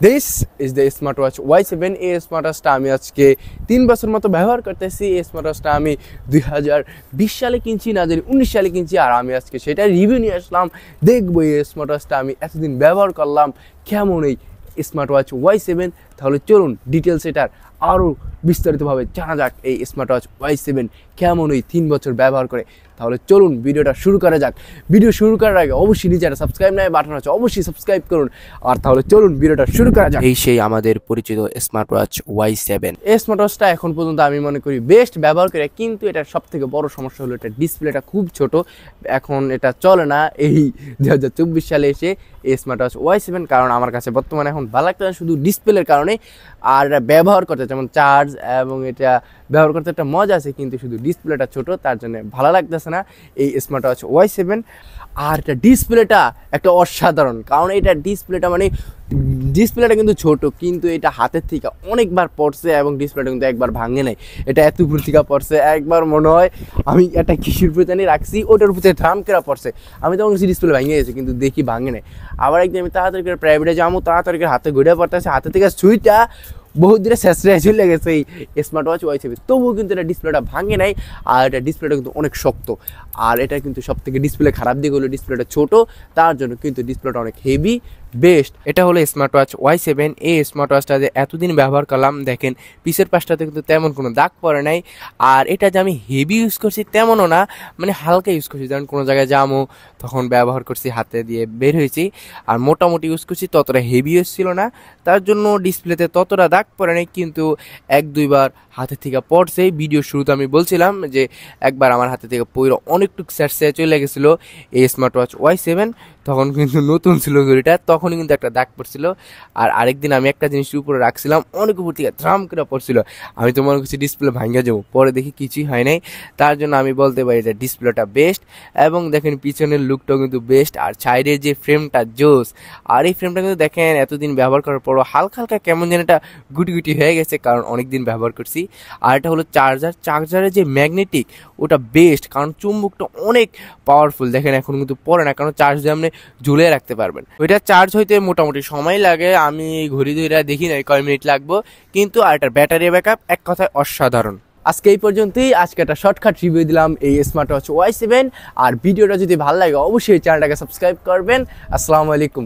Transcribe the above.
This is the smart watch Y7। এই smart ওয়াচটা আমি আজকে 3 বছর মতো ব্যবহার করতেছি। এই স্মার্ট ওয়াচটা আমি 2020 সালে কিনছি, না জানি 19 সালে কিনছি, আর আমি আজকে সেটা রিভিউ নিয়ে আসলাম। দেখবো এই স্মার্ট ওয়াচটা আমি এতদিন ব্যবহার করলাম কেমন এই স্মার্ট ওয়াচ Y7। তাহলে চলুন ডিটেলস এটার আরও বিস্তারিতভাবে জানা যাক এই স্মার্ট ওয়াচ Y7 কেমন ওই 3 বছর ব্যবহার করে। তাহলে চলুন ভিডিওটা শুরু করা যাক। ভিডিও শুরু করার আগে অবশ্যই নিচে একটা সাবস্ক্রাইব নাই বাটন আছে, অবশ্যই সাবস্ক্রাইব করুন। আর তাহলে চলুন ভিডিওটা শুরু করা যাক। এই সেই আমাদের পরিচিত স্মার্ট ওয়াচ Y7। এই স্মার্ট ওয়াচটা এখন পর্যন্ত আমি মনে করি বেস্ট ব্যবহার করে, কিন্তু এটার সবথেকে বড় সমস্যা হলো এটা ডিসপ্লেটা খুব ছোট। এখন এটা চলে না এই 2024 সালে এসে এই স্মার্ট ওয়াচ Y7, কারণ আমার কাছে বর্তমানে এখন ভালো লাগছে না শুধু ডিসপ্লের কারণে। আর ব্যবহার করতে যেমন চার্জ এবং এটা ব্যবহার করতে একটা মজা আছে, কিন্তু শুধু ডিসপ্লেটা ছোট তার জন্য ভালো লাগতেছে না এই স্মার্ট ওয়াচ Y7। আর এটা ডিসপ্লেটা একটা অসাধারণ, কারণ এটা ডিসপ্লেটা কিন্তু ছোট, কিন্তু এটা হাতের থেকে অনেকবার পড়ছে এবং ডিসপ্লেটা কিন্তু একবার ভাঙে নাই। এটা এত উপর থেকে পড়ছে, একবার মনে হয় আমি একটা কিসের উপরে জানি রাখছি, ওটার উপরে ধাম কেরা পড়ছে। আমি তখন কিছু ডিসপ্লে ভেঙে গেছে, কিন্তু দেখি ভাঙে নাই। আবার একদিন আমি তাড়াতাড়ি করে প্রাইভেটে যাবো, তাড়াতাড়ি করে হাতে ঘুরে পড়তেছে, হাতে থেকে সুইটা বহুত দূরে শেষরে চলে গেছে এই স্মার্ট ওয়াচ Y7। তবুও কিন্তু এটা ডিসপ্লেটা ভাঙে নাই, আর এটা ডিসপ্লেটা কিন্তু অনেক শক্ত। আর এটা কিন্তু সব থেকে ডিসপ্লে খারাপ দিক হলো ডিসপ্লেটা ছোট, তার জন্য কিন্তু ডিসপ্লেটা অনেক হেভি বেস্ট। এটা হলো স্মার্ট ওয়াচ Y7। এই স্মার্ট ওয়াচটা যে এতদিন ব্যবহার করলাম, দেখেন পিছের পাশটাতে কিন্তু তেমন কোনো দাগ পড়ে নাই। আর এটা যে আমি হেভি ইউজ করছি তেমনও না, মানে হালকা ইউজ করছি, যেমন কোনো জায়গায় যাবো তখন ব্যবহার করছি, হাতে দিয়ে বের হয়েছি। আর মোটামুটি ইউজ করছি, ততটা হেভি ইউজ ছিল না, তার জন্য ডিসপ্লেতে ততটা দাগ পড়ে নাই, কিন্তু 1-2বার হাতে থেকে পড়ছে। ভিডিও শুরুতে আমি বলছিলাম যে একবার আমার হাতে থেকে পড়ে অনেকটুকু স্যারসে চলে গেছিলো এই স্মার্ট ওয়াচ Y7। তখন কিন্তু নতুন ছিল ঘড়িটা, তখনই কিন্তু একটা দাগ পড়ছিল। আর আরেকদিন আমি একটা জিনিস উপরে রাখছিলাম, অনেক উপর থেকে ধ্রাম করে পড়ছিল, আমি তো মনে করছি ডিসপ্লে ভাঙে যাবো, পরে দেখি কিছুই হয় নাই। তার জন্য আমি বলতে পারি যে ডিসপ্লেটা বেস্ট। এবং দেখেন পিছনের লুকটাও কিন্তু বেস্ট, আর সাইডের যে ফ্রেমটা জোস। আর এই ফ্রেমটা কিন্তু দেখেন এতদিন ব্যবহার করার পরও হালকা হালকা কেমন যেন এটা গুটি গুটি হয়ে গেছে, কারণ অনেকদিন ব্যবহার করছি। আর এটা হলো চার্জারের যে ম্যাগনেটিক, ওটা বেস্ট, কারণ চুম্বকটা অনেক পাওয়ারফুল। দেখেন এখন কিন্তু পড়ে না, কারণ চার্জ দিয়ে আপনি ঝুলিয়ে রাখতে পারবেন। ওইটা চার্জ হইতে মোটামুটি সময় লাগে, আমি ঘড়ি ধরে দেখি না কয় মিনিট লাগবো, কিন্তু আর এটার ব্যাটারি ব্যাকআপ এক কথায় অসাধারণ। আজকে এই পর্যন্তই, আজকে একটা শর্টকাট রিভিউ দিলাম এই স্মার্ট ওয়াচ Y7। আর ভিডিওটা যদি ভালো লাগে অবশ্যই চ্যানেলটাকে সাবস্ক্রাইব করবেন। আসসালামু আলাইকুম।